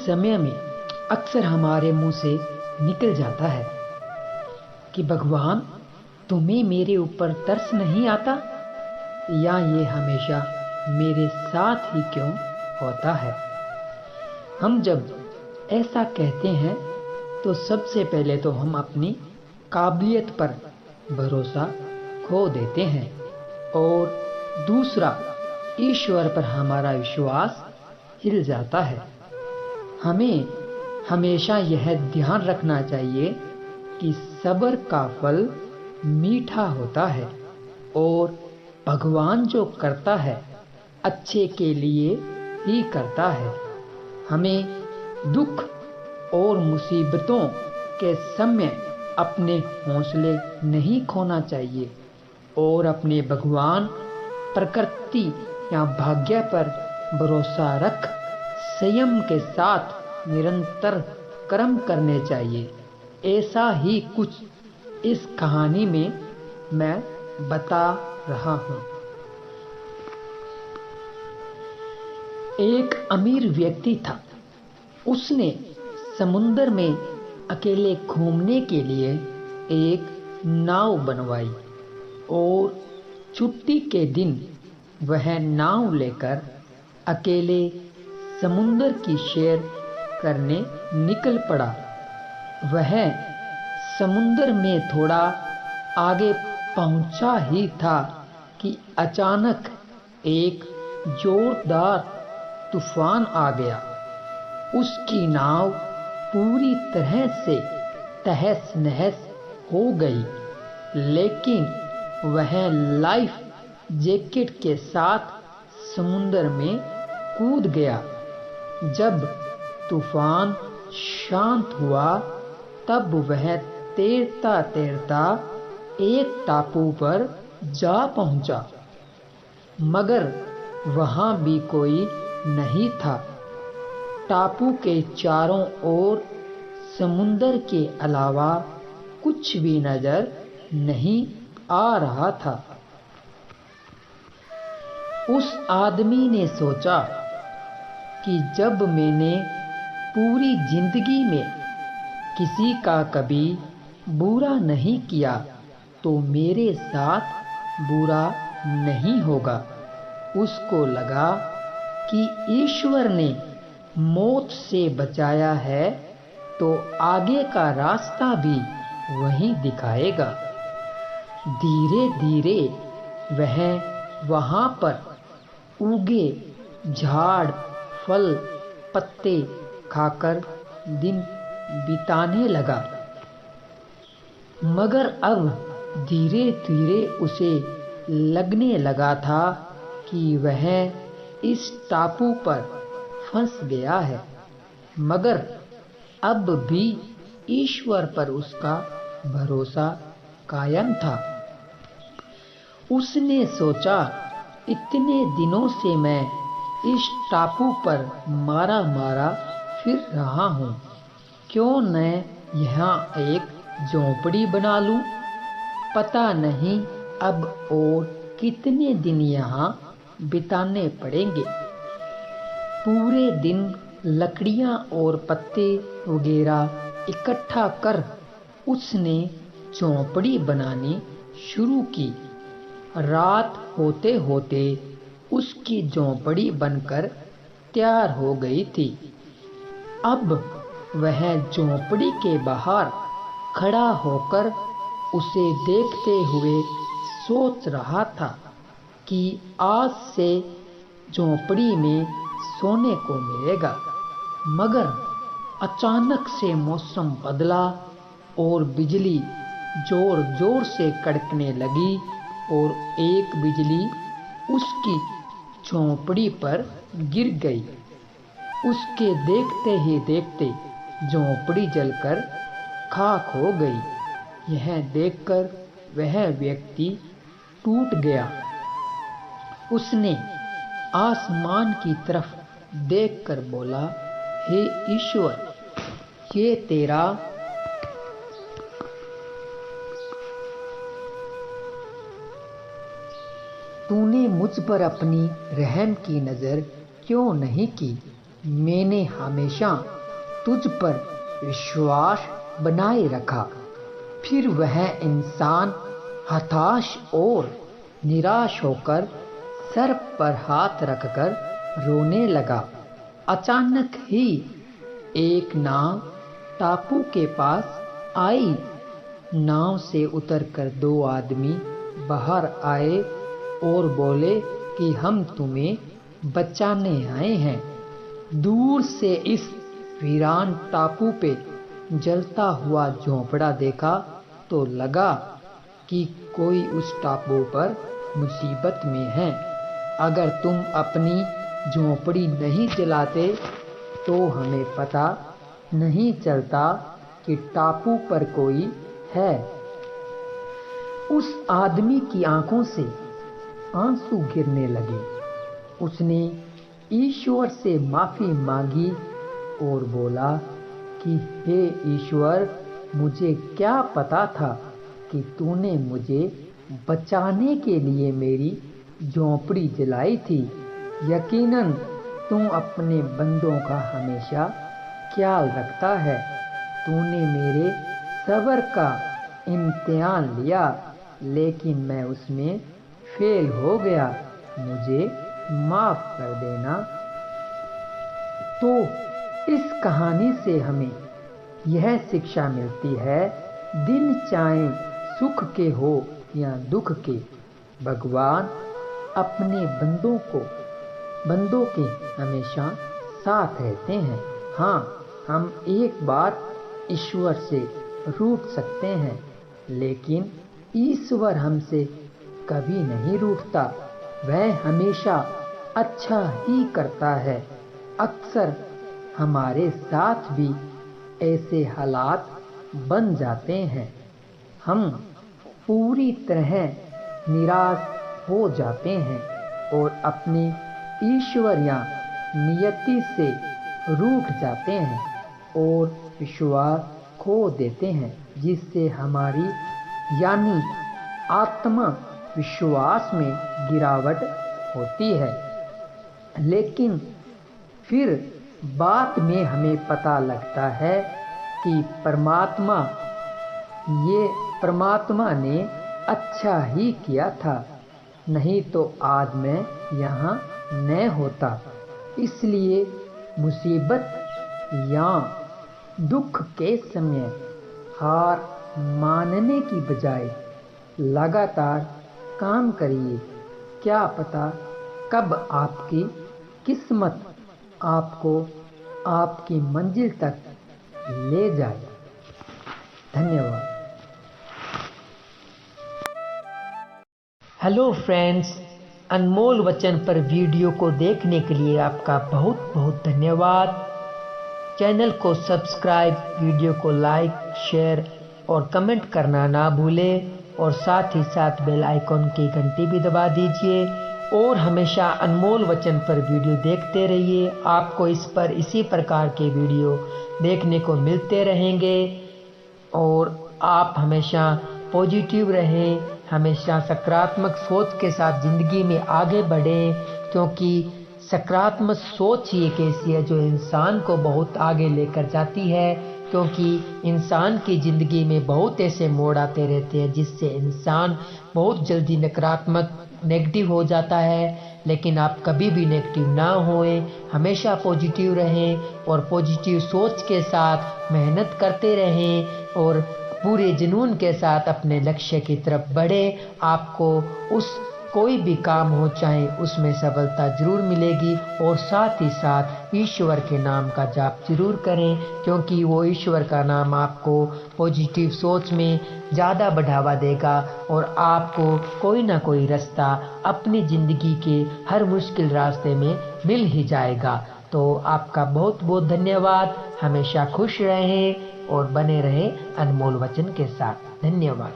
समय में अक्सर हमारे मुंह से निकल जाता है कि भगवान, तुम्हें मेरे ऊपर तरस नहीं आता, या ये हमेशा मेरे साथ ही क्यों होता है। हम जब ऐसा कहते हैं तो सबसे पहले तो हम अपनी काबिलियत पर भरोसा खो देते हैं और दूसरा, ईश्वर पर हमारा विश्वास हिल जाता है। हमें हमेशा यह ध्यान रखना चाहिए कि सब्र का फल मीठा होता है और भगवान जो करता है अच्छे के लिए ही करता है। हमें दुख और मुसीबतों के समय अपने हौसले नहीं खोना चाहिए और अपने भगवान, प्रकृति या भाग्य पर भरोसा रख संयम के साथ निरंतर कर्म करने चाहिए। ऐसा ही कुछ इस कहानी में मैं बता रहा हूँ। एक अमीर व्यक्ति था। उसने समुद्र में अकेले घूमने के लिए एक नाव बनवाई और छुट्टी के दिन वह नाव लेकर अकेले समुद्र की सैर करने निकल पड़ा। वह समुद्र में थोड़ा आगे पहुंचा ही था कि अचानक एक जोरदार तूफान आ गया। उसकी नाव पूरी तरह से तहस नहस हो गई, लेकिन वह लाइफ जैकेट के साथ समुद्र में कूद गया। जब तूफान शांत हुआ तब वह तैरता तैरता एक टापू पर जा पहुंचा, मगर वहां भी कोई नहीं था। टापू के चारों ओर समुद्र के अलावा कुछ भी नजर नहीं आ रहा था। उस आदमी ने सोचा कि जब मैंने पूरी जिंदगी में किसी का कभी बुरा नहीं किया तो मेरे साथ बुरा नहीं होगा। उसको लगा कि ईश्वर ने मौत से बचाया है तो आगे का रास्ता भी वही दिखाएगा। धीरे धीरे वह वहां पर उगे झाड़ फल पत्ते खाकर दिन बिताने लगा, मगर अब धीरे धीरे उसे लगने लगा था कि वह इस टापू पर फंस गया है, मगर अब भी ईश्वर पर उसका भरोसा कायम था। उसने सोचा, इतने दिनों से मैं इस टापू पर मारा मारा फिर रहा हूँ, क्यों न यहाँ एक झोंपड़ी बना लूं। पता नहीं अब और कितने दिन यहाँ बिताने पड़ेंगे। पूरे दिन लकड़ियाँ और पत्ते वगैरह इकट्ठा कर उसने झोंपड़ी बनानी शुरू की। रात होते होते उसकी झोंपड़ी बनकर तैयार हो गई थी। अब वह झोंपड़ी के बाहर खड़ा होकर उसे देखते हुए सोच रहा था कि आज से झोंपड़ी में सोने को मिलेगा, मगर अचानक से मौसम बदला और बिजली जोर जोर से कड़कने लगी और एक बिजली उसकी झोंपड़ी पर गिर गई। उसके देखते ही देखते झोंपड़ी जलकर खाक हो गई। यह देखकर वह व्यक्ति टूट गया। उसने आसमान की तरफ देखकर बोला, हे ईश्वर, ये तेरा तूने मुझ पर अपनी रहम की नज़र क्यों नहीं की मैंने हमेशा तुझ पर विश्वास बनाए रखा। फिर वह इंसान हताश और निराश होकर सर पर हाथ रखकर रोने लगा। अचानक ही एक नाव टापू के पास आई। नाव से उतरकर दो आदमी बाहर आए और बोले कि हम तुम्हें बचाने आए हैं। दूर से इस वीरान टापू पे जलता हुआ झोंपड़ा देखा तो लगा कि कोई उस टापू पर मुसीबत में है। अगर तुम अपनी झोंपड़ी नहीं जलाते तो हमें पता नहीं चलता कि टापू पर कोई है। उस आदमी की आंखों से आंसू गिरने लगे। उसने ईश्वर से माफी मांगी और बोला कि हे ईश्वर, मुझे क्या पता था कि तूने मुझे बचाने के लिए मेरी झोंपड़ी जलाई थी। यकीनन तू अपने बंदों का हमेशा ख्याल रखता है। तूने मेरे सब्र का इम्तिहान लिया, लेकिन मैं उसमें फेल हो गया। मुझे माफ कर देना। तो इस कहानी से हमें यह शिक्षा मिलती है, दिन चाहे सुख के हो या दुख के, भगवान अपने बंदों के हमेशा साथ रहते हैं। हाँ, हम एक बार ईश्वर से रूठ सकते हैं, लेकिन ईश्वर हमसे कभी नहीं रूठता। वह हमेशा अच्छा ही करता है। अक्सर हमारे साथ भी ऐसे हालात बन जाते हैं। हम पूरी तरह निराश हो जाते हैं और अपनी ईश्वर या नियति से रूठ जाते हैं और विश्वास खो देते हैं, जिससे हमारी यानी आत्मा विश्वास में गिरावट होती है। लेकिन फिर बाद में हमें पता लगता है कि परमात्मा ने अच्छा ही किया था, नहीं तो आज मैं यहाँ न होता। इसलिए मुसीबत या दुख के समय हार मानने की बजाय लगातार काम करिए। क्या पता कब आपकी किस्मत आपको आपकी मंजिल तक ले जाए। धन्यवाद। हेलो फ्रेंड्स, अनमोल वचन पर वीडियो को देखने के लिए आपका बहुत बहुत धन्यवाद। चैनल को सब्सक्राइब, वीडियो को लाइक, शेयर और कमेंट करना ना भूलें और साथ ही साथ बेल आइकॉन की घंटी भी दबा दीजिए और हमेशा अनमोल वचन पर वीडियो देखते रहिए। आपको इसी प्रकार के वीडियो देखने को मिलते रहेंगे और आप हमेशा पॉजिटिव रहें, हमेशा सकारात्मक सोच के साथ ज़िंदगी में आगे बढ़ें, क्योंकि सकारात्मक सोच ही एक ऐसी है जो इंसान को बहुत आगे लेकर जाती है। क्योंकि इंसान की ज़िंदगी में बहुत ऐसे मोड़ आते रहते हैं जिससे इंसान बहुत जल्दी नेगेटिव हो जाता है। लेकिन आप कभी भी नेगेटिव ना होएं, हमेशा पॉजिटिव रहें और पॉजिटिव सोच के साथ मेहनत करते रहें और पूरे जुनून के साथ अपने लक्ष्य की तरफ बढ़े। आपको कोई भी काम हो चाहे उसमें सफलता जरूर मिलेगी और साथ ही साथ ईश्वर के नाम का जाप जरूर करें, क्योंकि वो ईश्वर का नाम आपको पॉजिटिव सोच में ज़्यादा बढ़ावा देगा और आपको कोई ना कोई रास्ता अपनी ज़िंदगी के हर मुश्किल रास्ते में मिल ही जाएगा। तो आपका बहुत बहुत धन्यवाद। हमेशा खुश रहें और बने रहें अनमोल वचन के साथ। धन्यवाद।